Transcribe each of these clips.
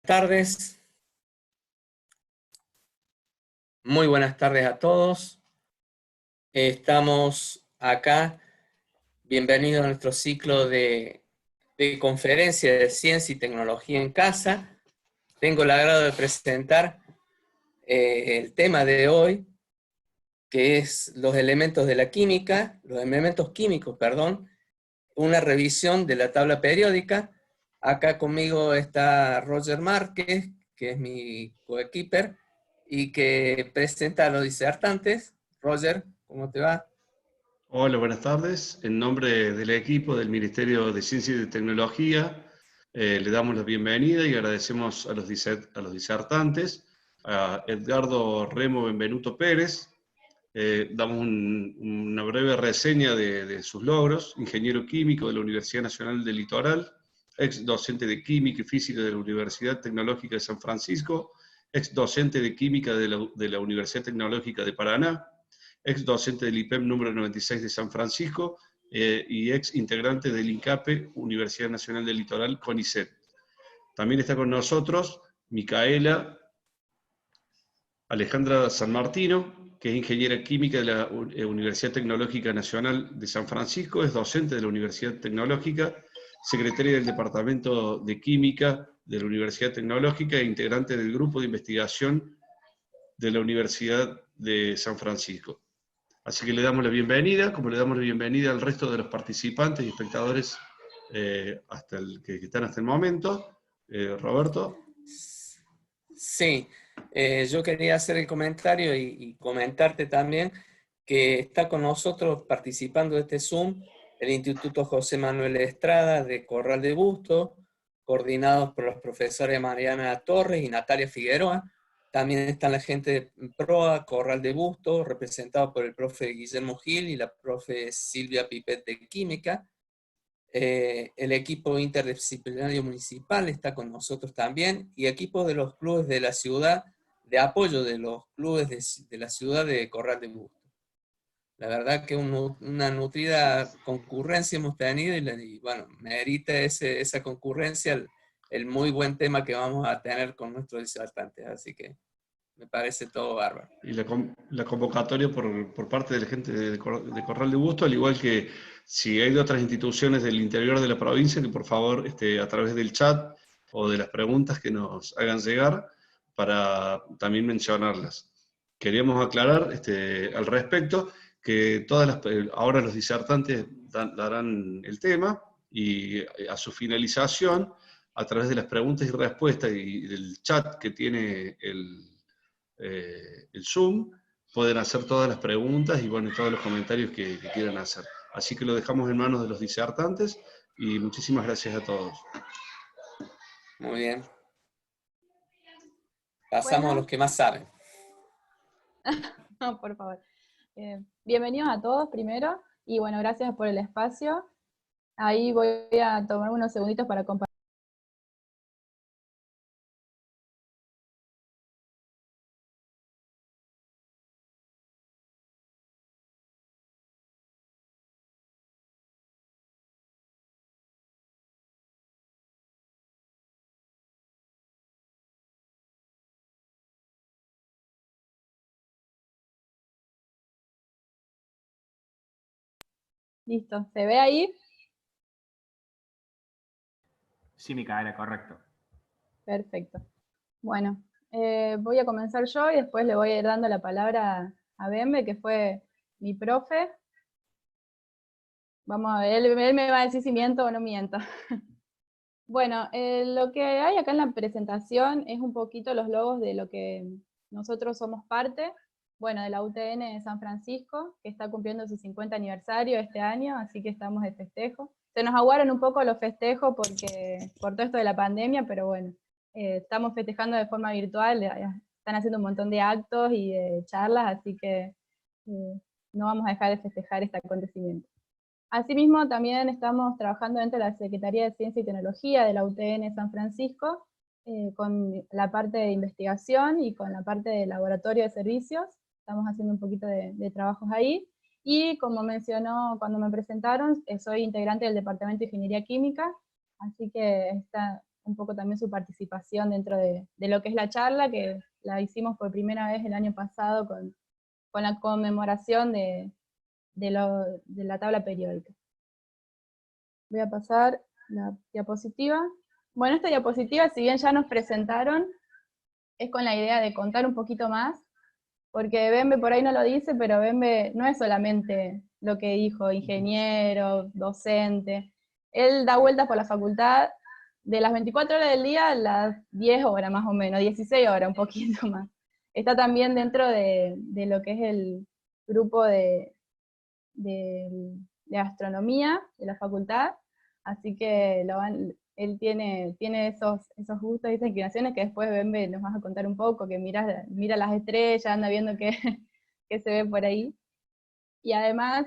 tardes. Muy buenas tardes a todos. Estamos acá. Bienvenidos a nuestro ciclo de conferencia de ciencia y tecnología en casa. Tengo el agrado de presentar el tema de hoy, que es los elementos de la química, los elementos químicos, perdón, una revisión de la tabla periódica. Acá conmigo está Roger Márquez, que es mi coequiper, y que presenta a los disertantes. Roger, ¿cómo te va? Hola, buenas tardes. En nombre del equipo del Ministerio de Ciencia y de Tecnología, le damos la bienvenida y agradecemos a los disertantes, a Edgardo Remo Benvenuto Pérez. Damos una breve reseña de sus logros: ingeniero químico de la Universidad Nacional del Litoral, ex docente de Química y Física de la Universidad Tecnológica de San Francisco, ex docente de Química de la Universidad Tecnológica de Paraná, ex docente del IPEM número 96 de San Francisco, y ex integrante del INCAPE, Universidad Nacional del Litoral, CONICET. También está con nosotros Micaela Alejandra San Martino, que es ingeniera química de la Universidad Tecnológica Nacional de San Francisco, es docente de la Universidad Tecnológica, secretaria del Departamento de Química de la Universidad Tecnológica e integrante del Grupo de Investigación de la Universidad de San Francisco. Así que le damos la bienvenida, como le damos la bienvenida al resto de los participantes y espectadores que están hasta el momento. Roberto. Sí, yo quería hacer el comentario y comentarte también que está con nosotros participando de este Zoom el Instituto José Manuel Estrada de Corral de Bustos, coordinados por los profesores Mariana Torres y Natalia Figueroa. También están la gente de PROA, Corral de Bustos, representado por el profe Guillermo Gil y la profe Silvia Pipet de Química. El equipo interdisciplinario municipal está con nosotros también, y equipos de los clubes de la ciudad, de apoyo de los clubes de la ciudad de Corral de Bustos. La verdad que una nutrida concurrencia hemos tenido y bueno, merita esa concurrencia el muy buen tema que vamos a tener con nuestros disertantes, así que me parece todo bárbaro. Y la convocatoria por parte de la gente de Corral de Bustos, al igual que si hay de otras instituciones del interior de la provincia, que por favor a través del chat o de las preguntas que nos hagan llegar para también mencionarlas. Queríamos aclarar al respecto que ahora los disertantes darán el tema y a su finalización, a través de las preguntas y respuestas y del chat que tiene el Zoom, pueden hacer todas las preguntas y bueno, todos los comentarios que quieran hacer. Así que lo dejamos en manos de los disertantes y muchísimas gracias a todos. Muy bien. Pasamos a los que más saben. No, por favor. Bienvenidos a todos primero, y bueno, gracias por el espacio. Ahí voy a tomar unos segunditos para compartir. Listo, ¿se ve ahí? Sí, Micaela, correcto. Perfecto. Bueno, voy a comenzar yo y después le voy a ir dando la palabra a Bembe, que fue mi profe. Vamos a ver, él me va a decir si miento o no miento. Bueno, lo que hay acá en la presentación es un poquito los logos de lo que nosotros somos parte, bueno, de la UTN de San Francisco, que está cumpliendo su 50 aniversario este año, así que estamos de festejo. Se nos aguaron un poco los festejos por todo esto de la pandemia, pero bueno, estamos festejando de forma virtual, están haciendo un montón de actos y de charlas, así que no vamos a dejar de festejar este acontecimiento. Asimismo, también estamos trabajando dentro de la Secretaría de Ciencia y Tecnología de la UTN San Francisco, con la parte de investigación y con la parte de laboratorio de servicios. Estamos haciendo un poquito de trabajos ahí. Y como mencionó cuando me presentaron, soy integrante del Departamento de Ingeniería Química, así que un poco también su participación dentro de lo que es la charla, que la hicimos por primera vez el año pasado con la conmemoración de la tabla periódica. Voy a pasar la diapositiva. Bueno, esta diapositiva, si bien ya nos presentaron, es con la idea de contar un poquito más, porque Bembe por ahí no lo dice, pero Bembe no es solamente lo que dijo, ingeniero, docente. Él da vueltas por la facultad de las 24 horas del día a las 10 horas más o menos, 16 horas, un poquito más. Está también dentro de lo que es el grupo de astronomía de la facultad, así que él tiene esos gustos y esas inclinaciones que después Bembe nos vas a contar un poco, que mira las estrellas, anda viendo qué se ve por ahí. Y además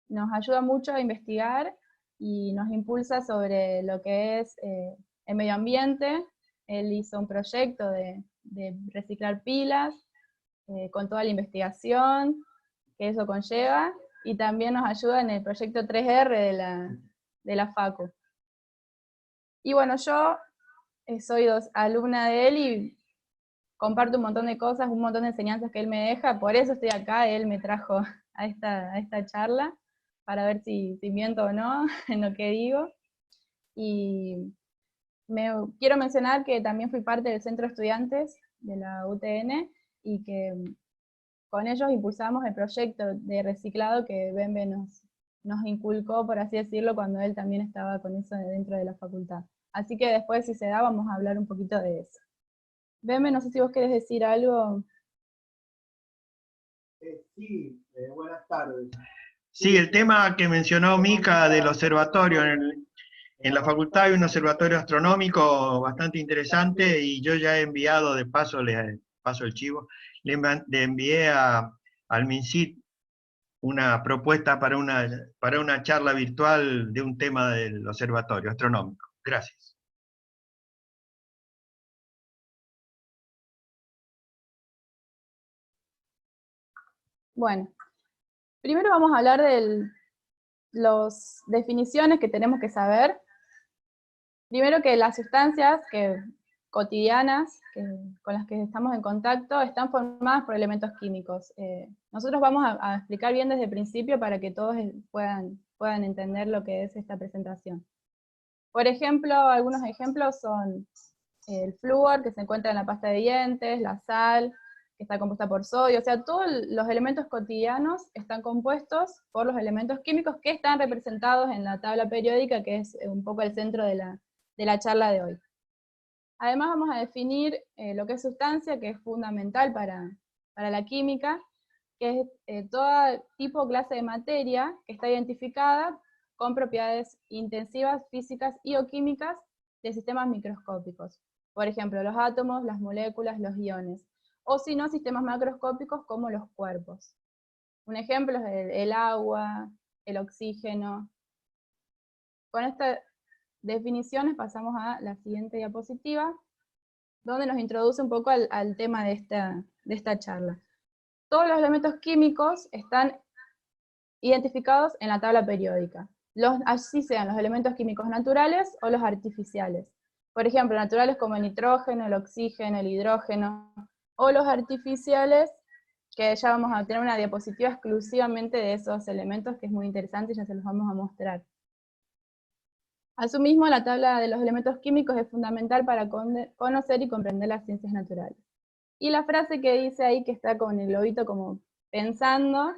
nos ayuda mucho a investigar y nos impulsa sobre lo que es el medio ambiente. Él hizo un proyecto de reciclar pilas, con toda la investigación que eso conlleva, y también nos ayuda en el proyecto 3R de la Facu. Y bueno, yo soy alumna de él y comparto un montón de cosas, un montón de enseñanzas que él me deja, por eso estoy acá, él me trajo a esta charla, para ver si miento o no en lo que digo. Y quiero mencionar que también fui parte del centro de estudiantes de la UTN, y que con ellos impulsamos el proyecto de reciclado que Bembe nos inculcó, por así decirlo, cuando él también estaba con eso dentro de la facultad. Así que después, si se da, vamos a hablar un poquito de eso. Bembe, no sé si vos querés decir algo. Sí, buenas tardes. Sí, el tema que mencionó Mica del observatorio, en la facultad hay un observatorio astronómico bastante interesante, y yo ya he enviado, de paso, le paso el chivo, le envié al MinSit una propuesta para una charla virtual de un tema del observatorio astronómico. Gracias. Bueno, primero vamos a hablar de las definiciones que tenemos que saber. Primero, que las sustancias cotidianas con las que estamos en contacto están formadas por elementos químicos. Nosotros vamos a explicar bien desde el principio para que todos puedan entender lo que es esta presentación. Por ejemplo, algunos ejemplos son el flúor, que se encuentra en la pasta de dientes, la sal, que está compuesta por sodio, o sea, todos los elementos cotidianos están compuestos por los elementos químicos que están representados en la tabla periódica, que es un poco el centro de la charla de hoy. Además vamos a definir lo que es sustancia, que es fundamental para la química, que es todo tipo o clase de materia que está identificada con propiedades intensivas, físicas y o químicas de sistemas microscópicos. Por ejemplo, los átomos, las moléculas, los iones. O si no, sistemas macroscópicos como los cuerpos. Un ejemplo es el agua, el oxígeno. Con estas definiciones pasamos a la siguiente diapositiva, donde nos introduce un poco al tema de esta charla. Todos los elementos químicos están identificados en la tabla periódica, así sean los elementos químicos naturales o los artificiales. Por ejemplo, naturales como el nitrógeno, el oxígeno, el hidrógeno, o los artificiales, que ya vamos a tener una diapositiva exclusivamente de esos elementos, que es muy interesante y ya se los vamos a mostrar. Asimismo, la tabla de los elementos químicos es fundamental para conocer y comprender las ciencias naturales. Y la frase que dice ahí, que está con el globito como pensando,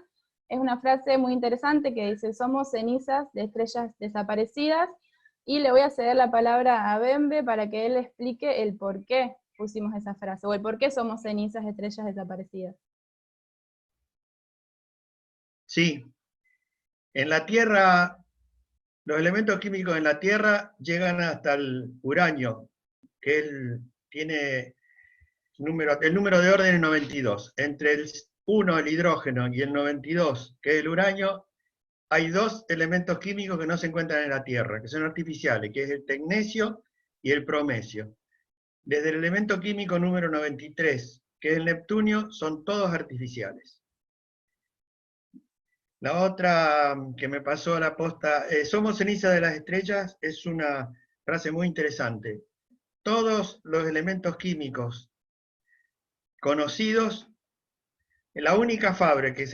es una frase muy interesante que dice: somos cenizas de estrellas desaparecidas, y le voy a ceder la palabra a Bembe para que él explique el por qué pusimos esa frase, o el por qué somos cenizas de estrellas desaparecidas. Sí, en la Tierra, los elementos químicos en la Tierra llegan hasta el uranio, que él tiene el número de orden es 92. Entre el 1, el hidrógeno, y el 92, que es el uranio, hay dos elementos químicos que no se encuentran en la Tierra, que son artificiales, que es el tecnecio y el promecio. Desde el elemento químico número 93, que es el neptunio, son todos artificiales. La otra que me pasó a la posta, somos ceniza de las estrellas, es una frase muy interesante. Todos los elementos químicos conocidos, la única fábrica que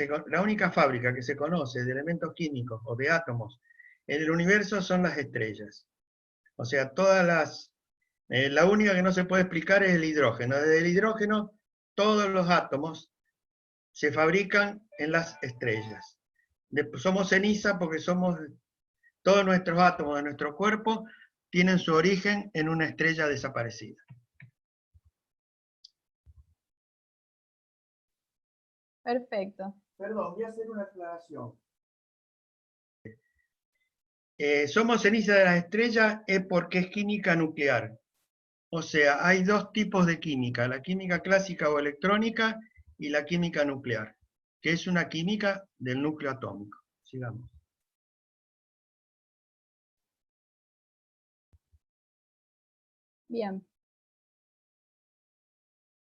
se conoce de elementos químicos o de átomos en el universo son las estrellas. O sea, la única que no se puede explicar es el hidrógeno. Desde el hidrógeno, todos los átomos se fabrican en las estrellas. Somos ceniza porque todos nuestros átomos de nuestro cuerpo tienen su origen en una estrella desaparecida. Perfecto. Perdón, voy a hacer una aclaración. Somos ceniza de las estrellas es porque es química nuclear. O sea, hay dos tipos de química, la química clásica o electrónica y la química nuclear, que es una química del núcleo atómico. Sigamos. Bien.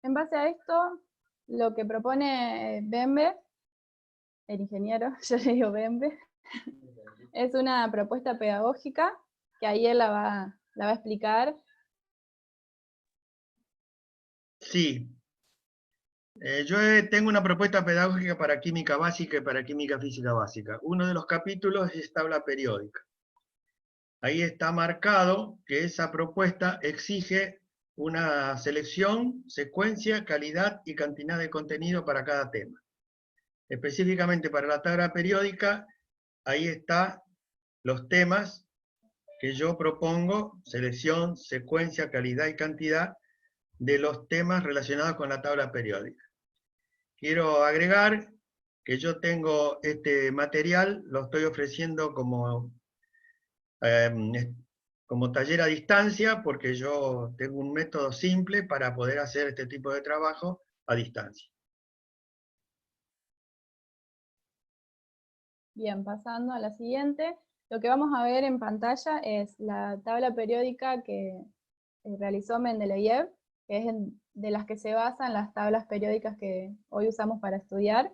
En base a esto, lo que propone Bembe, el ingeniero, yo le digo Bembe, es una propuesta pedagógica que ahí él la va a explicar. Sí. Yo tengo una propuesta pedagógica para química básica y para química física básica. Uno de los capítulos es tabla periódica. Ahí está marcado que esa propuesta exige una selección, secuencia, calidad y cantidad de contenido para cada tema. Específicamente para la tabla periódica, ahí están los temas que yo propongo, selección, secuencia, calidad y cantidad de los temas relacionados con la tabla periódica. Quiero agregar que yo tengo este material, lo estoy ofreciendo como taller a distancia, porque yo tengo un método simple para poder hacer este tipo de trabajo a distancia. Bien, pasando a la siguiente, lo que vamos a ver en pantalla es la tabla periódica que realizó Mendeleev, que es de las que se basan las tablas periódicas que hoy usamos para estudiar.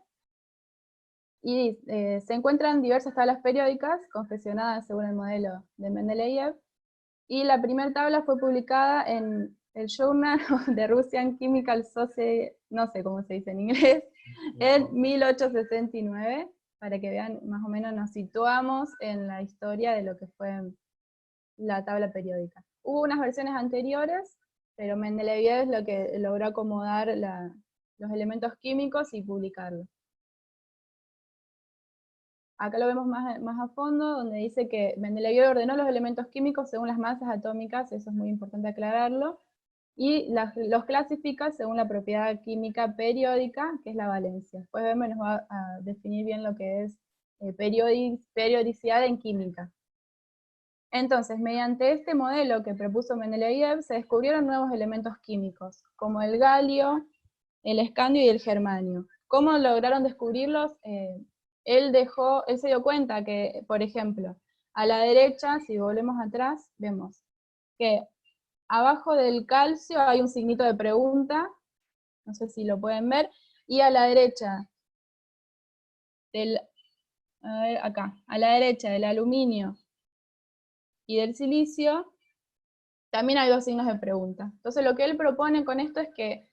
Y se encuentran diversas tablas periódicas confeccionadas según el modelo de Mendeleev, y la primera tabla fue publicada en el Journal of the Russian Chemical Society, no sé cómo se dice en inglés, en 1869, para que vean más o menos nos situamos en la historia de lo que fue la tabla periódica. Hubo unas versiones anteriores, pero Mendeleev es lo que logró acomodar los elementos químicos y publicarlos. Acá lo vemos más a fondo, donde dice que Mendeleev ordenó los elementos químicos según las masas atómicas, eso es muy importante aclararlo, y los clasifica según la propiedad química periódica, que es la valencia. Después Bembe nos va a definir bien lo que es periodicidad en química. Entonces, mediante este modelo que propuso Mendeleev, se descubrieron nuevos elementos químicos, como el galio, el escandio y el germanio. ¿Cómo lograron descubrirlos? Él se dio cuenta que, por ejemplo, a la derecha, si volvemos atrás, vemos que abajo del calcio hay un signito de pregunta, no sé si lo pueden ver, y a la derecha a la derecha del aluminio y del silicio, también hay dos signos de pregunta. Entonces lo que él propone con esto es que,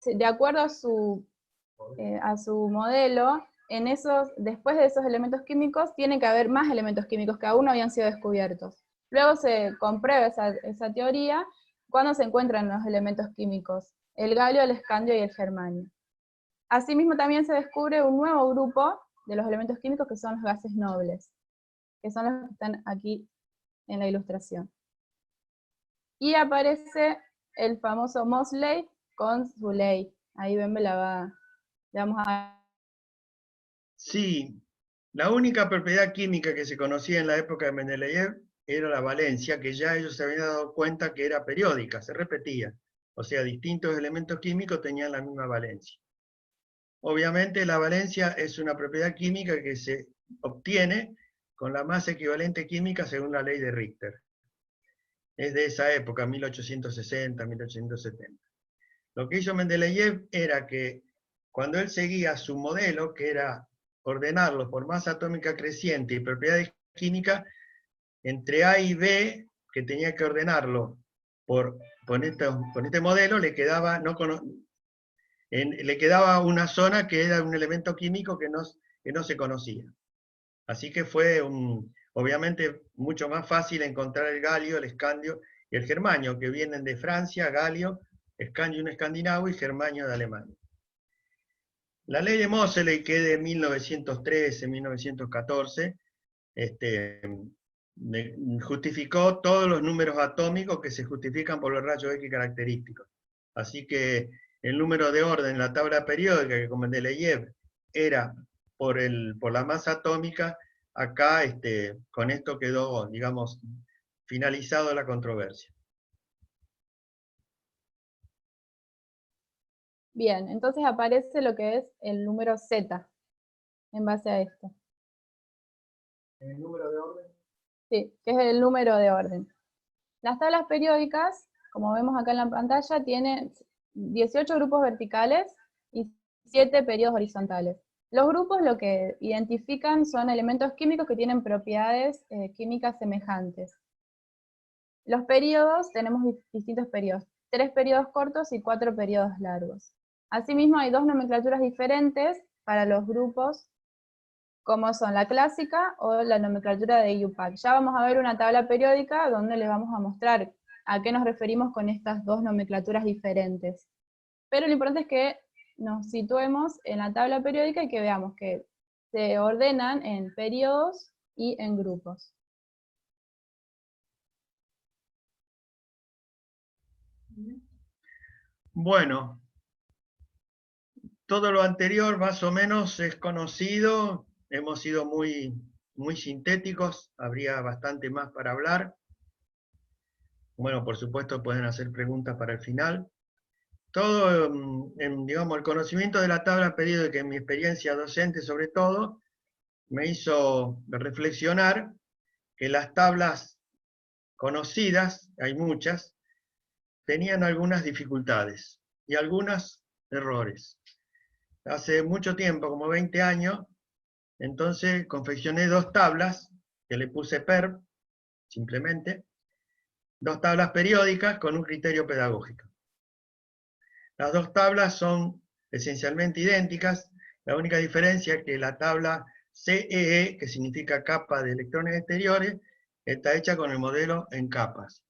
de acuerdo a su modelo, después de esos elementos químicos, tiene que haber más elementos químicos que aún no habían sido descubiertos. Luego se comprueba esa teoría cuando se encuentran los elementos químicos, el galio, el escandio y el germanio. Asimismo también se descubre un nuevo grupo de los elementos químicos que son los gases nobles, que son los que están aquí en la ilustración. Y aparece el famoso Mosley con su ley. Ahí Bembe le vamos a... Sí, la única propiedad química que se conocía en la época de Mendeleev era la valencia, que ya ellos se habían dado cuenta que era periódica, se repetía. O sea, distintos elementos químicos tenían la misma valencia. Obviamente la valencia es una propiedad química que se obtiene con la masa equivalente química según la ley de Richter. Es de esa época, 1860, 1870. Lo que hizo Mendeleev era que cuando él seguía su modelo, que era ordenarlos por masa atómica creciente y propiedades químicas, entre A y B que tenía que ordenarlo con este modelo, le quedaba, le quedaba una zona que era un elemento químico que no se conocía. Así que fue obviamente mucho más fácil encontrar el galio, el escandio y el germanio, que vienen de Francia, galio, escandio un escandinavo y germanio de Alemania. La ley de Moseley, que es de 1913, 1914, justificó todos los números atómicos que se justifican por los rayos X característicos. Así que el número de orden en la tabla periódica, que como Mendeleev era por la masa atómica, acá con esto quedó, digamos, finalizado la controversia. Bien, entonces aparece lo que es el número Z, en base a esto. ¿El número de orden? Sí, que es el número de orden. Las tablas periódicas, como vemos acá en la pantalla, tienen 18 grupos verticales y 7 periodos horizontales. Los grupos lo que identifican son elementos químicos que tienen propiedades químicas semejantes. Los periodos, tenemos distintos periodos, 3 periodos cortos y 4 periodos largos. Asimismo, hay 2 nomenclaturas diferentes para los grupos, como son la clásica o la nomenclatura de IUPAC. Ya vamos a ver una tabla periódica donde les vamos a mostrar a qué nos referimos con estas 2 nomenclaturas diferentes. Pero lo importante es que nos situemos en la tabla periódica y que veamos que se ordenan en periodos y en grupos. Bueno, todo lo anterior más o menos es conocido, hemos sido muy sintéticos, habría bastante más para hablar. Bueno, por supuesto pueden hacer preguntas para el final. Todo, digamos, el conocimiento de la tabla periódica, en mi experiencia docente sobre todo, me hizo reflexionar que las tablas conocidas, hay muchas, tenían algunas dificultades y algunos errores. Hace mucho tiempo, como 20 años, entonces confeccioné 2 tablas, que le puse PERP, simplemente, 2 tablas periódicas con un criterio pedagógico. Las 2 tablas son esencialmente idénticas, la única diferencia es que la tabla CEE, que significa capa de electrones exteriores, está hecha con el modelo en capas.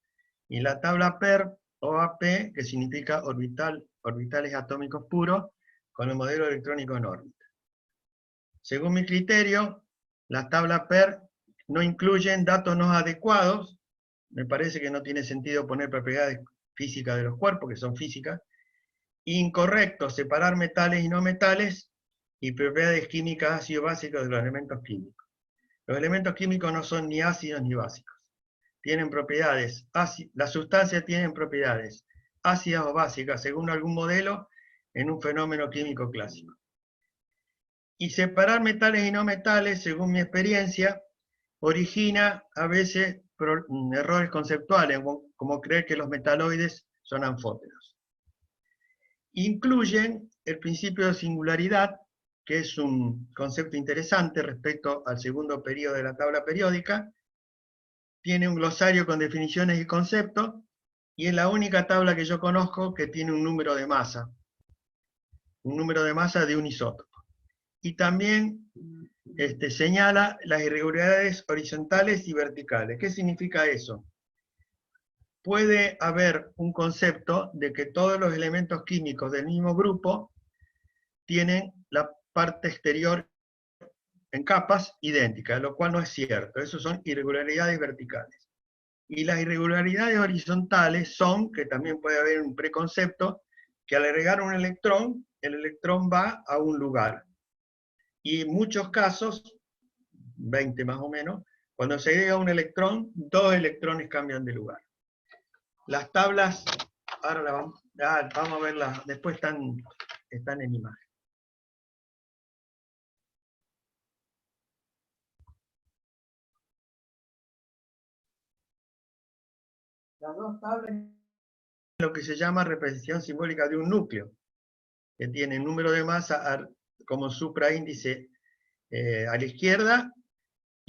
Y la tabla PERP, OAP, que significa orbitales atómicos puros, con el modelo electrónico en órbita. Según mi criterio, las tablas PERP no incluyen datos no adecuados, me parece que no tiene sentido poner propiedades físicas de los cuerpos, que son físicas, incorrecto separar metales y no metales, y propiedades químicas ácido-básicas de los elementos químicos. Los elementos químicos no son ni ácidos ni básicos. Tienen propiedades, las sustancias tienen propiedades ácidas o básicas, según algún modelo, en un fenómeno químico clásico. Y separar metales y no metales, según mi experiencia, origina a veces errores conceptuales, como creer que los metaloides son anfóteros. Incluyen el principio de singularidad, que es un concepto interesante respecto al segundo periodo de la tabla periódica. Tiene un glosario con definiciones y conceptos, y es la única tabla que yo conozco que tiene un número de masa de un isótopo. Y también señala las irregularidades horizontales y verticales. ¿Qué significa eso? Puede haber un concepto de que todos los elementos químicos del mismo grupo tienen la parte exterior en capas idénticas, lo cual no es cierto. Eso son irregularidades verticales. Y las irregularidades horizontales son, que también puede haber un preconcepto, que al agregar un electrón, el electrón va a un lugar. Y en muchos casos, 20 más o menos, cuando se agrega un electrón, 2 electrones cambian de lugar. Las tablas, ahora vamos a verlas, después están en imagen. Las 2 tablas. Lo que se llama representación simbólica de un núcleo, que tiene número de masa como supraíndice a la izquierda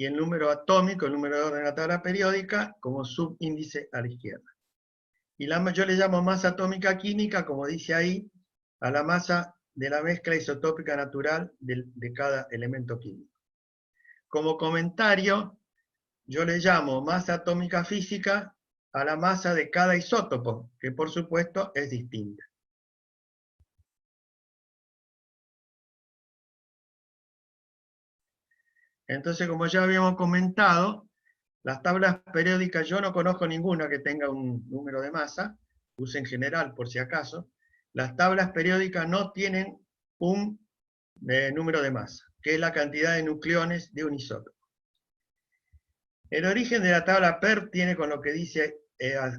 y el número atómico, el número de orden de la tabla periódica, como subíndice a la izquierda. Y yo le llamo masa atómica química, como dice ahí, a la masa de la mezcla isotópica natural de cada elemento químico. Como comentario, yo le llamo masa atómica física a la masa de cada isótopo, que por supuesto es distinta. Entonces, como ya habíamos comentado, las tablas periódicas, yo no conozco ninguna que tenga un número de masa, use en general por si acaso. Las tablas periódicas no tienen un número de masa, que es la cantidad de nucleones de un isótopo. El origen de la tabla PER tiene con lo que dice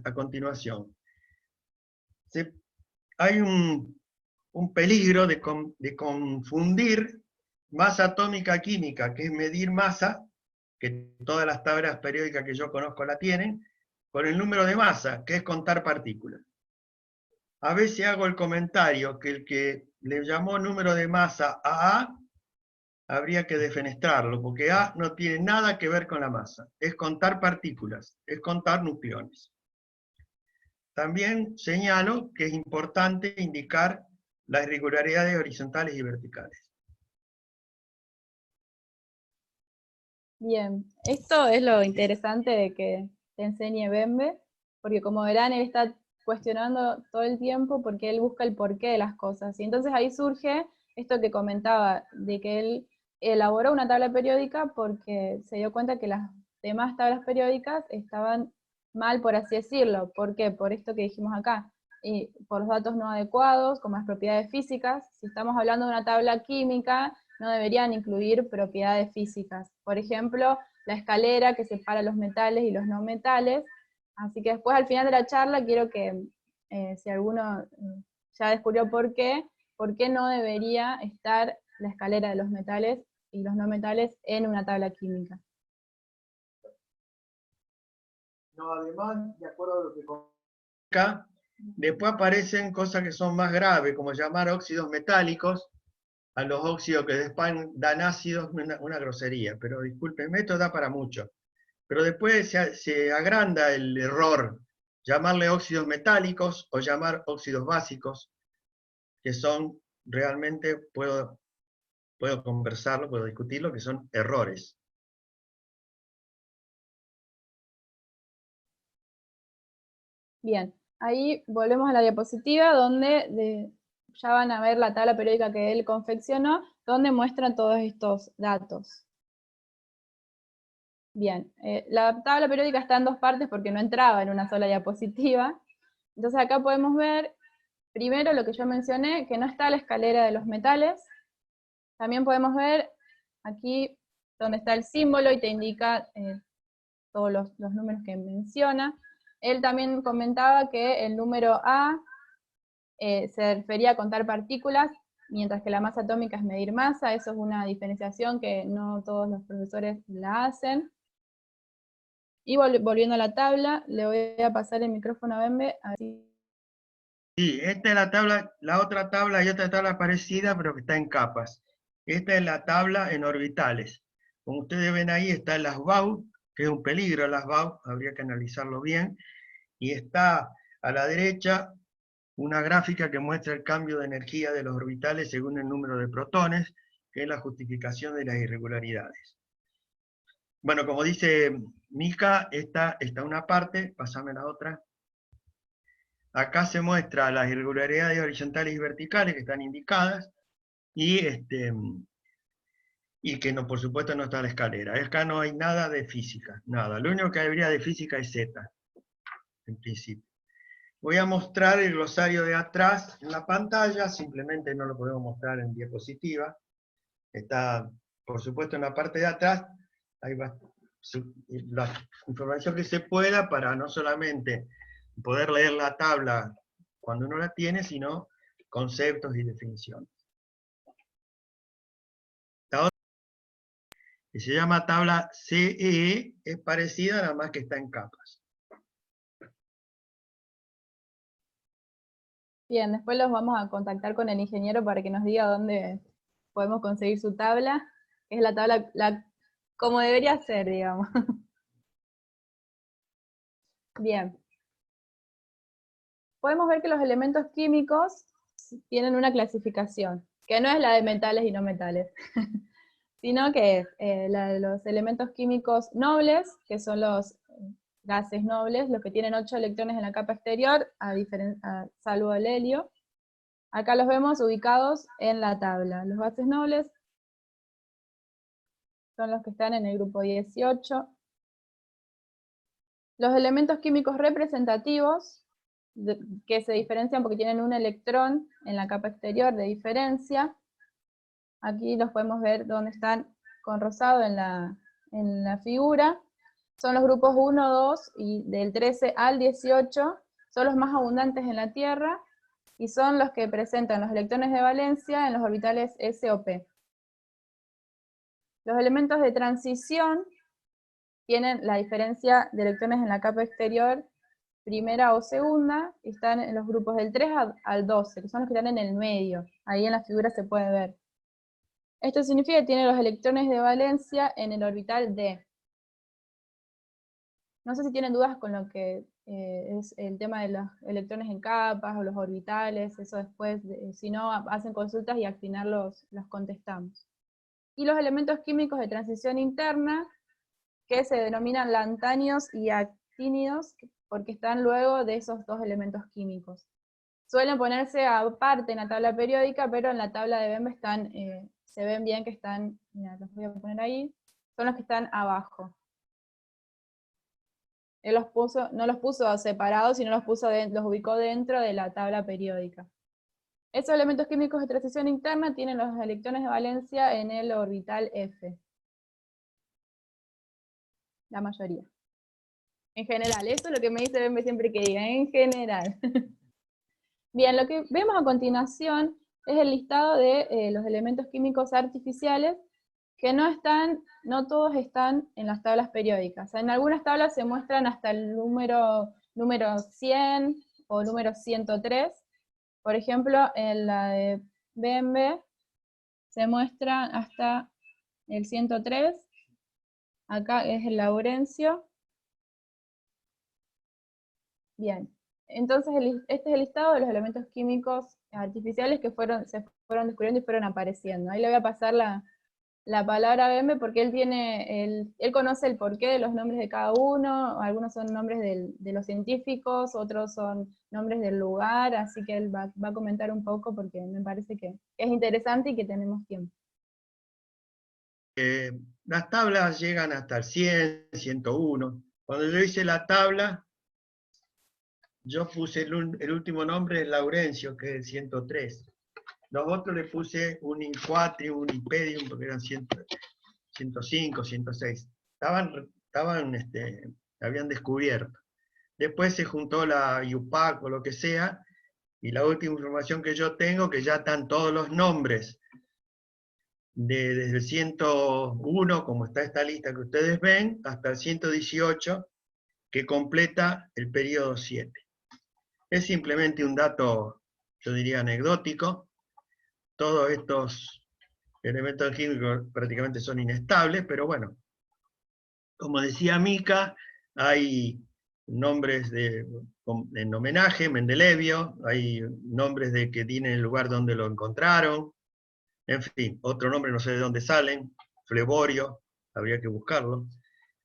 a continuación. Hay un peligro de confundir masa atómica química, que es medir masa, que todas las tablas periódicas que yo conozco la tienen, con el número de masa, que es contar partículas. A veces hago el comentario que el que le llamó número de masa a A, habría que defenestrarlo, porque A no tiene nada que ver con la masa, es contar partículas, es contar nucleones. También señalo que es importante indicar las irregularidades horizontales y verticales. Bien, esto es lo interesante de que te enseñe Bembe, porque como verán, él está cuestionando todo el tiempo porque él busca el porqué de las cosas. Y entonces ahí surge esto que comentaba, de que él elaboró una tabla periódica porque se dio cuenta que las demás tablas periódicas estaban mal, por así decirlo. ¿Por qué? Por esto que dijimos acá. Y por los datos no adecuados, como las propiedades físicas. Si estamos hablando de una tabla química, no deberían incluir propiedades físicas. Por ejemplo, la escalera que separa los metales y los no metales. Así que después, al final de la charla, quiero que, si alguno ya descubrió por qué no debería estar la escalera de los metales y los no metales en una tabla química. No, además, de acuerdo a lo que Acá, después aparecen cosas que son más graves, como llamar óxidos metálicos a los óxidos que después dan ácidos, una grosería, pero discúlpenme, esto da para mucho. Pero después se agranda el error, llamarle óxidos metálicos o llamar óxidos básicos, que son realmente, puedo conversarlo, puedo discutirlo, que son errores. Bien, ahí volvemos a la diapositiva donde ya van a ver la tabla periódica que él confeccionó, donde muestran todos estos datos. Bien, la tabla periódica está en dos partes porque no entraba en una sola diapositiva. Entonces acá podemos ver, primero lo que yo mencioné, que no está la escalera de los metales. También podemos ver aquí donde está el símbolo y te indica todos los números que menciona. Él también comentaba que el número A se refería a contar partículas, mientras que la masa atómica es medir masa. Eso es una diferenciación que no todos los profesores la hacen. Y volviendo a la tabla, le voy a pasar el micrófono a Bembe. A ver si... Sí, esta es la tabla, la otra tabla y otra tabla parecida, pero que está en capas. Esta es la tabla en orbitales. Como ustedes ven ahí, está el ASBAU, que es un peligro el ASBAU, habría que analizarlo bien. Y está a la derecha una gráfica que muestra el cambio de energía de los orbitales según el número de protones, que es la justificación de las irregularidades. Bueno, como dice Mica, esta está una parte, pasame la otra. Acá se muestra las irregularidades horizontales y verticales que están indicadas, y que no, por supuesto no está la escalera. Acá no hay nada de física, nada. Lo único que habría de física es Z, en principio. Voy a mostrar el glosario de atrás en la pantalla, simplemente no lo podemos mostrar en diapositiva. Está, por supuesto, en la parte de atrás, ahí va la información que se pueda para no solamente poder leer la tabla cuando uno la tiene, sino conceptos y definiciones. La otra, que se llama tabla CE, es parecida, nada más que está en capas. Bien, después los vamos a contactar con el ingeniero para que nos diga dónde podemos conseguir su tabla. Es la tabla como debería ser, digamos. Bien. Podemos ver que los elementos químicos tienen una clasificación, que no es la de metales y no metales, sino que es la de los elementos químicos nobles, que son los gases nobles, los que tienen 8 electrones en la capa exterior, salvo el helio. Acá los vemos ubicados en la tabla. Los gases nobles son los que están en el grupo 18. Los elementos químicos representativos, que se diferencian porque tienen un electrón en la capa exterior de diferencia. Aquí los podemos ver donde están con rosado en la figura. Son los grupos 1, 2 y del 13 al 18, son los más abundantes en la Tierra y son los que presentan los electrones de valencia en los orbitales S o P. Los elementos de transición tienen la diferencia de electrones en la capa exterior, primera o segunda, y están en los grupos del 3 al 12, que son los que están en el medio. Ahí en la figura se puede ver. Esto significa que tiene los electrones de valencia en el orbital D. No sé si tienen dudas con lo que es el tema de los electrones en capas o los orbitales, eso después, si no, hacen consultas y al final los contestamos. Y los elementos químicos de transición interna, que se denominan lantánidos y actínidos, porque están luego de esos dos elementos químicos. Suelen ponerse aparte en la tabla periódica, pero en la tabla de Bembe están, se ven bien que están, mira, los voy a poner ahí, son los que están abajo. Él no los puso separados, sino los ubicó dentro de la tabla periódica. Esos elementos químicos de transición interna tienen los electrones de valencia en el orbital F. La mayoría. En general, eso es lo que me dice Bembe siempre que diga, en general. Bien, lo que vemos a continuación es el listado de los elementos químicos artificiales que no todos están en las tablas periódicas. En algunas tablas se muestran hasta el número 100 o número 103. Por ejemplo, en la de Bembe se muestra hasta el 103. Acá es el laurencio. Bien, entonces este es el listado de los elementos químicos artificiales que se fueron descubriendo y fueron apareciendo. Ahí le voy a pasar la palabra a Bembe porque él conoce el porqué de los nombres de cada uno, algunos son nombres de los científicos, otros son nombres del lugar, así que él va a comentar un poco porque me parece que es interesante y que tenemos tiempo. Las tablas llegan hasta el 100, 101. Cuando yo hice la tabla, yo puse el último nombre, Laurencio, que es el 103. Los otros le puse un Inquatrium, un Impedium, porque eran 105, 106. Habían descubierto. Después se juntó la IUPAC o lo que sea, y la última información que yo tengo, que ya están todos los nombres, desde el 101, como está esta lista que ustedes ven, hasta el 118, que completa el periodo 7. Es simplemente un dato, yo diría, anecdótico. Todos estos elementos químicos prácticamente son inestables, pero bueno, como decía Mica, hay nombres en homenaje, Mendelevio, hay nombres de que tienen el lugar donde lo encontraron, en fin, otro nombre no sé de dónde salen, Fleborio, habría que buscarlo.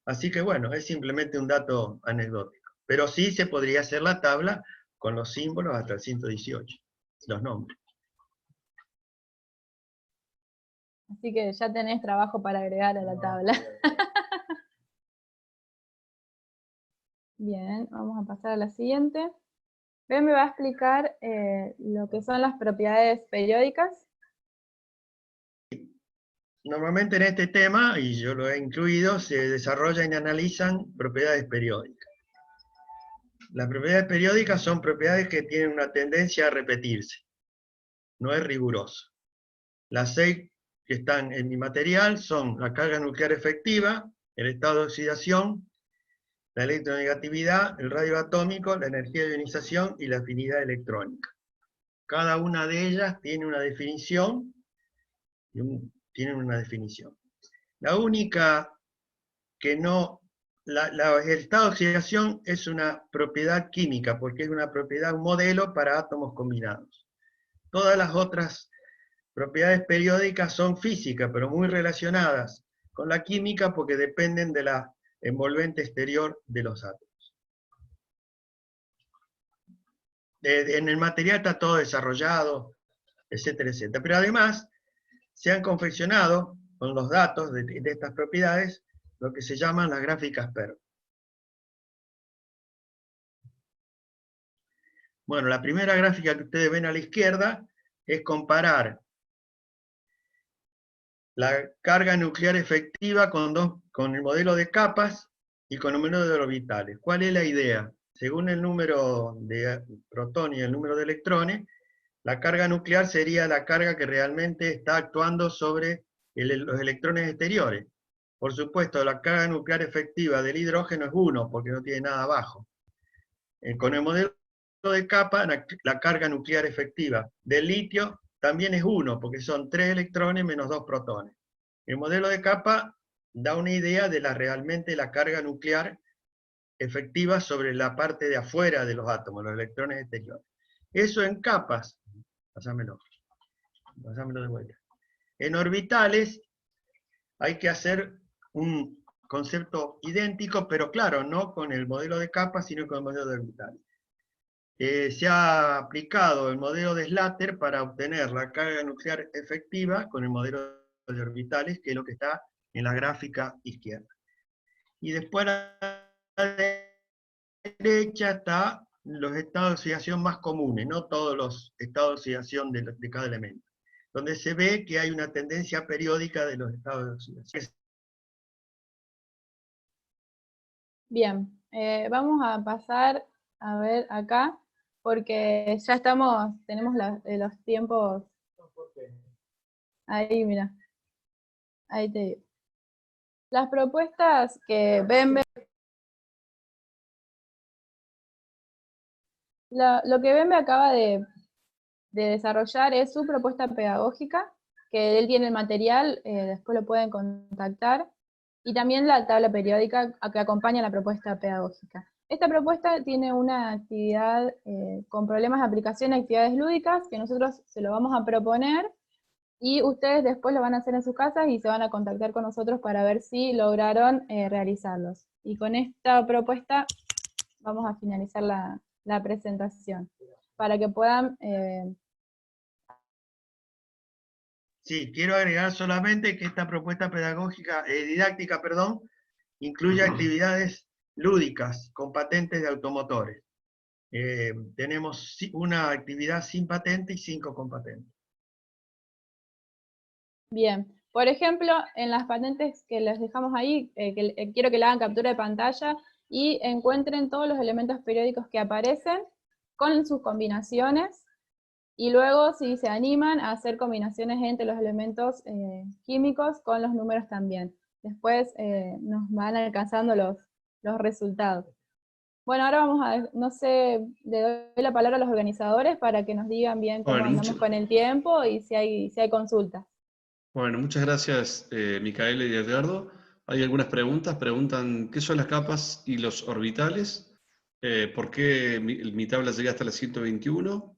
Así que bueno, es simplemente un dato anecdótico. Pero sí se podría hacer la tabla con los símbolos hasta el 118, los nombres. Así que ya tenés trabajo para agregar a la tabla. Bien, vamos a pasar a la siguiente. Bembe va a explicar lo que son las propiedades periódicas. Normalmente en este tema, y yo lo he incluido, se desarrollan y analizan propiedades periódicas. Las propiedades periódicas son propiedades que tienen una tendencia a repetirse. No es riguroso. Las 6 que están en mi material son la carga nuclear efectiva, el estado de oxidación, la electronegatividad, el radio atómico, la energía de ionización y la afinidad electrónica. Cada una de ellas tiene una definición. La única que no, el estado de oxidación es una propiedad química, porque es una propiedad, un modelo para átomos combinados. Todas las otras propiedades periódicas son físicas, pero muy relacionadas con la química porque dependen de la envolvente exterior de los átomos. En el material está todo desarrollado, etcétera, etcétera. Pero además se han confeccionado con los datos de estas propiedades lo que se llaman las gráficas PERM. Bueno, la primera gráfica que ustedes ven a la izquierda es comparar la carga nuclear efectiva con el modelo de capas y con el modelo de orbitales. ¿Cuál es la idea? Según el número de protones y el número de electrones, la carga nuclear sería la carga que realmente está actuando sobre los electrones exteriores. Por supuesto, la carga nuclear efectiva del hidrógeno es 1, porque no tiene nada abajo. Con el modelo de capa, la carga nuclear efectiva del litio también es 1, porque son 3 electrones menos 2 protones. El modelo de capa da una idea de realmente la carga nuclear efectiva sobre la parte de afuera de los átomos, los electrones exteriores. Eso en capas, pásamelo de vuelta. En orbitales hay que hacer un concepto idéntico, pero claro, no con el modelo de capas, sino con el modelo de orbitales. Se ha aplicado el modelo de Slater para obtener la carga nuclear efectiva con el modelo de orbitales, que es lo que está en la gráfica izquierda. Y después a la derecha está los estados de oxidación más comunes, no todos los estados de oxidación de cada elemento, donde se ve que hay una tendencia periódica de los estados de oxidación. Bien, vamos a pasar a ver acá, porque ya tenemos los tiempos. Ahí, mira. Ahí te digo. Las propuestas que ven. Lo que Bembe acaba de desarrollar es su propuesta pedagógica, que él tiene el material, después lo pueden contactar, y también la tabla periódica que acompaña la propuesta pedagógica. Esta propuesta tiene una actividad con problemas de aplicación y actividades lúdicas, que nosotros se lo vamos a proponer, y ustedes después lo van a hacer en sus casas y se van a contactar con nosotros para ver si lograron realizarlos. Y con esta propuesta vamos a finalizar la presentación, para que puedan... Sí, quiero agregar solamente que esta propuesta pedagógica, didáctica, incluye actividades lúdicas con patentes de automotores. Tenemos una actividad sin patente y 5 con patente. Bien, por ejemplo, en las patentes que les dejamos ahí, quiero que le hagan captura de pantalla y encuentren todos los elementos periódicos que aparecen con sus combinaciones, y luego si se animan a hacer combinaciones entre los elementos químicos con los números también. Después nos van alcanzando los resultados. Bueno, ahora vamos a, no sé, le doy la palabra a los organizadores para que nos digan bien cómo andamos con el tiempo y si hay consultas. Bueno, muchas gracias, Micaela y Edgardo. Hay algunas preguntas. Preguntan, ¿qué son las capas y los orbitales? ¿Por qué mi tabla llega hasta la 121?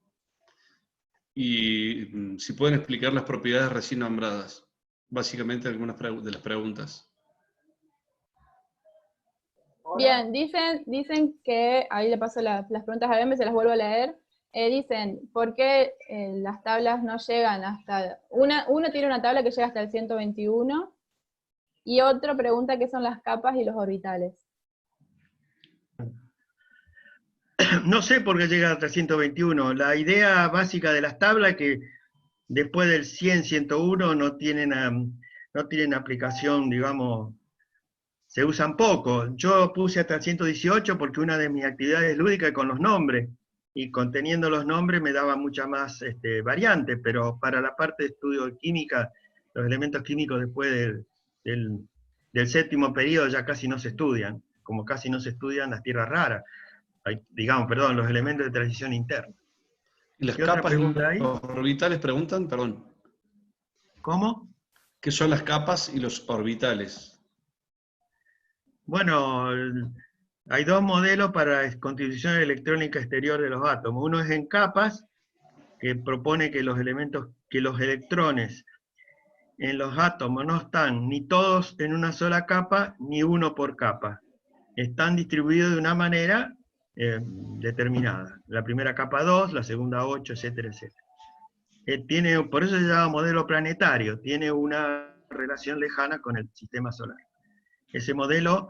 Y si pueden explicar las propiedades recién nombradas. Básicamente algunas de las preguntas. Bien, dicen que, ahí le paso las preguntas a Bembe, se las vuelvo a leer. Dicen, ¿por qué las tablas no llegan hasta... Uno tiene una tabla que llega hasta el 121, y otro pregunta qué son las capas y los orbitales. No sé por qué llega hasta el 121. La idea básica de las tablas es que después del 100, 101 no tienen aplicación, digamos, se usan poco. Yo puse hasta el 118 porque una de mis actividades lúdicas es con los nombres, y conteniendo los nombres me daba mucha más variante, pero para la parte de estudio de química, los elementos químicos después del séptimo periodo ya casi no se estudian, como casi no se estudian las tierras raras. Los elementos de transición interna. ¿Y las capas y los orbitales preguntan? Perdón. ¿Cómo? ¿Qué son las capas y los orbitales? Bueno, hay dos modelos para constitución electrónica exterior de los átomos. Uno es en capas, que propone que los electrones en los átomos no están ni todos en una sola capa, ni uno por capa. Están distribuidos de una manera determinada. La primera capa 2, la segunda 8, etcétera, etcétera. Por eso se llama modelo planetario, tiene una relación lejana con el sistema solar. Ese modelo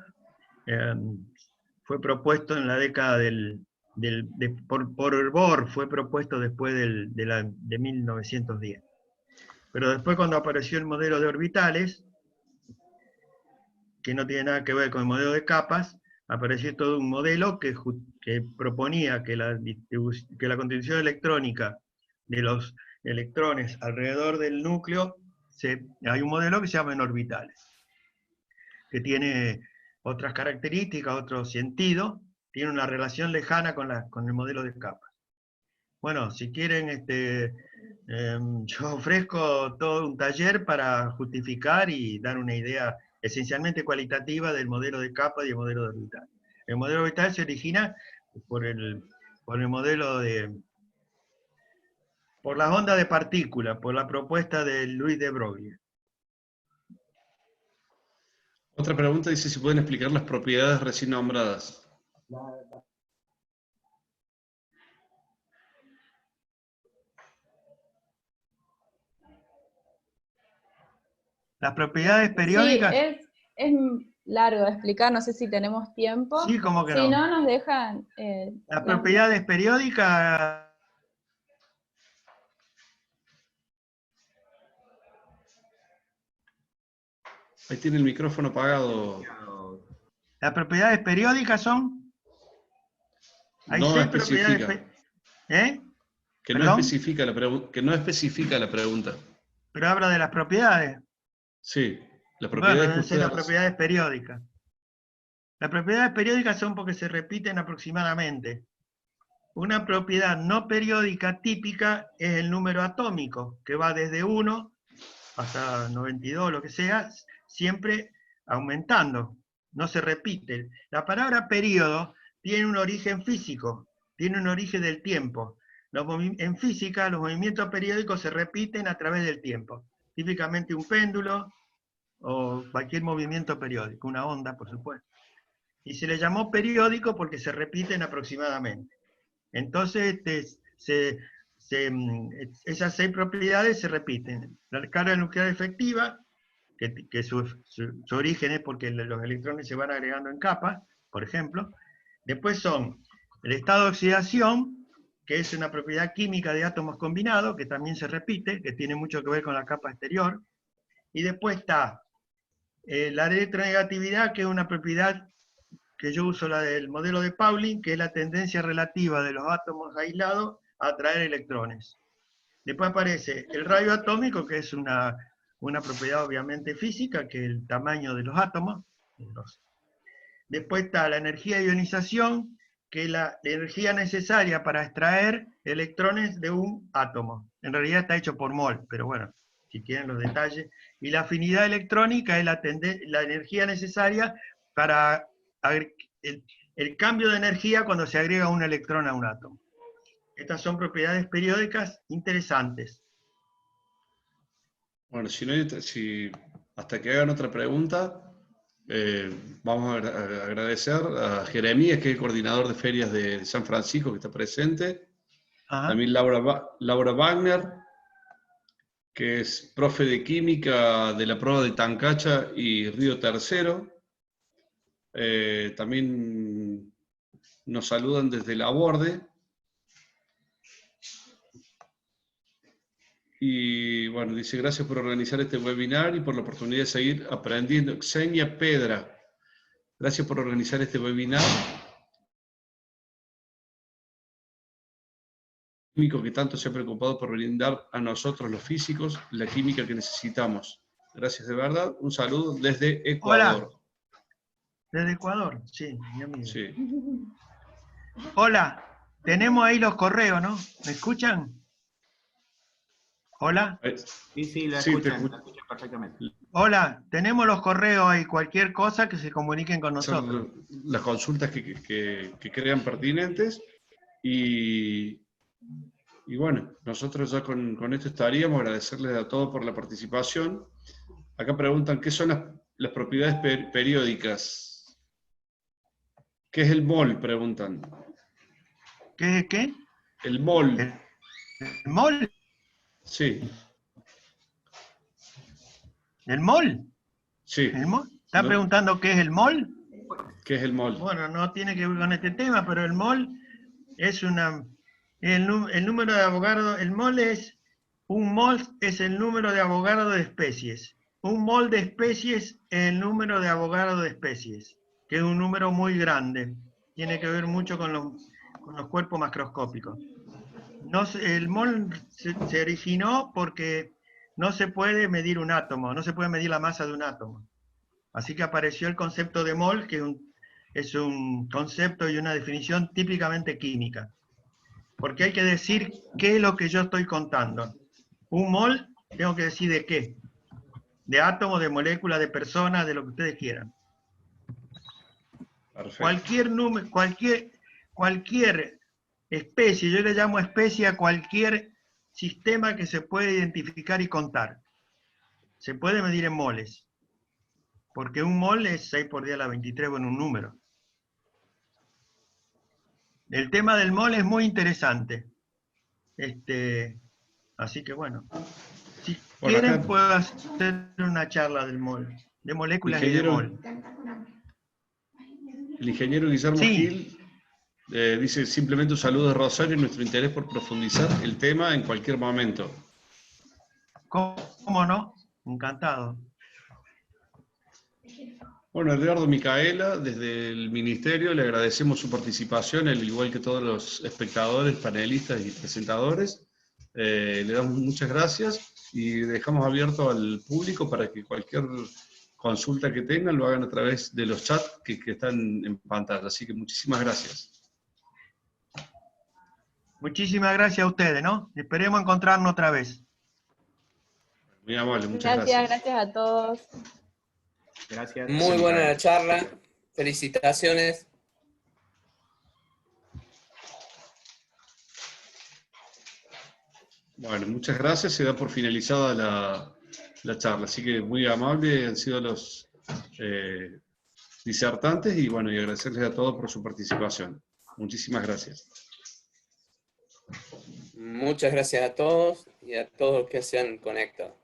fue propuesto en la década por Bohr, fue propuesto después de 1910. Pero después, cuando apareció el modelo de orbitales, que no tiene nada que ver con el modelo de capas, apareció todo un modelo que proponía que la constitución electrónica de los electrones alrededor del núcleo, hay un modelo que se llama en orbitales, que tiene otras características, otro sentido, tiene una relación lejana con el modelo de capas. Bueno, si quieren, yo ofrezco todo un taller para justificar y dar una idea esencialmente cualitativa del modelo de capa y el modelo de orbital. El modelo orbital se origina por el modelo por las ondas de partículas, por la propuesta de Louis de Broglie. Otra pregunta dice si pueden explicar las propiedades recién nombradas. Las propiedades periódicas. Sí, es largo de explicar, no sé si tenemos tiempo. Sí, como que si no. no, nos dejan... Las propiedades periódicas... Ahí tiene el micrófono apagado. Las propiedades periódicas son... Hay No 6 especifica. propiedades... Que ¿Perdón? no especifica la pregunta. Pero habla de las propiedades. Sí, las Bueno, propiedades que deben ser ustedes... las propiedades periódicas. Las propiedades periódicas son porque se repiten aproximadamente. Una propiedad no periódica típica es el número atómico, que va desde 1 hasta 92, lo que sea, siempre aumentando, no se repite. La palabra periodo tiene un origen físico, tiene un origen del tiempo. En física, los movimientos periódicos se repiten a través del tiempo. Típicamente un péndulo o cualquier movimiento periódico, una onda, por supuesto. Y se le llamó periódico porque se repiten aproximadamente. Entonces, esas 6 propiedades se repiten. La carga nuclear efectiva, que su origen es porque los electrones se van agregando en capas, por ejemplo. Después son el estado de oxidación, que es una propiedad química de átomos combinados, que también se repite, que tiene mucho que ver con la capa exterior. Y después está la electronegatividad, que es una propiedad que yo uso, la del modelo de Pauling, que es la tendencia relativa de los átomos aislados a atraer electrones. Después aparece el radio atómico, que es una propiedad obviamente física, que es el tamaño de los átomos. Después está la energía de ionización, que es la energía necesaria para extraer electrones de un átomo. En realidad está hecho por mol, pero bueno, si quieren los detalles. Y la afinidad electrónica es la energía necesaria para el cambio de energía cuando se agrega un electrón a un átomo. Estas son propiedades periódicas interesantes. Bueno, hasta que hagan otra pregunta, vamos a agradecer a Jeremías, que es el coordinador de ferias de San Francisco, que está presente. Ajá. También Laura Wagner, que es profe de química de la prueba de Tancacha y Río Tercero. También nos saludan desde Laborde. Y bueno, dice, gracias por organizar este webinar y por la oportunidad de seguir aprendiendo. Xenia Pedra, gracias por organizar este webinar. Químico que tanto se ha preocupado por brindar a nosotros los físicos la química que necesitamos. Gracias de verdad. Un saludo desde Ecuador. Hola. Desde Ecuador, sí, mi amigo. Sí. Hola, tenemos ahí los correos, ¿no? ¿Me escuchan? Hola. Sí, la Sí, te escuchan, escucho. la escuchan perfectamente. Hola, tenemos los correos ahí, cualquier cosa que se comuniquen con Hacer nosotros. las consultas que crean pertinentes y bueno, nosotros ya con esto estaríamos. Agradecerles a todos por la participación. Acá preguntan, ¿qué son las propiedades periódicas? ¿Qué es el mol? Preguntan. ¿Qué? El mol. ¿El mol? Sí, ¿El mol? sí. ¿El mol? ¿Está No, preguntando qué es el mol? ¿qué es el mol? Bueno, no tiene que ver con este tema, pero el mol es el número de abogados. Un mol es el número de abogados de especies. Un mol de especies es el número de abogados de especies, que es un número muy grande. Tiene que ver mucho con los cuerpos macroscópicos. El mol se originó porque no se puede medir un átomo, no se puede medir la masa de un átomo. Así que apareció el concepto de mol, que es un concepto y una definición típicamente química. Porque hay que decir qué es lo que yo estoy contando. Un mol, tengo que decir de qué. De átomo, de molécula, de persona, de lo que ustedes quieran. Perfecto. Cualquier número, cualquier especie, yo le llamo especie a cualquier sistema que se puede identificar y contar. Se puede medir en moles. Porque un mol es 6 por 10 a la 23, bueno, un número. El tema del mol es muy interesante. Así que bueno. Si Bueno, quieren acá puedo hacer una charla del mol, de moléculas y de mol. el ingeniero Guillermo Sí. Gil dice simplemente un saludo de Rosario y nuestro interés por profundizar el tema en cualquier momento. ¿Cómo no? Encantado. Bueno, Edgardo Micaela, desde el Ministerio le agradecemos su participación, al igual que todos los espectadores, panelistas y presentadores. Le damos muchas gracias y dejamos abierto al público para que cualquier consulta que tengan lo hagan a través de los chats que están en pantalla. Así que muchísimas gracias. Muchísimas gracias a ustedes, ¿no? Esperemos encontrarnos otra vez. Muy amable, muchas Gracias, gracias. gracias a todos. Gracias. Muy buena la charla. Felicitaciones. Bueno, muchas gracias. Se da por finalizada la charla. Así que muy amable han sido los disertantes y bueno, y agradecerles a todos por su participación. Muchísimas gracias. Muchas gracias a todos y a todos los que se han conectado.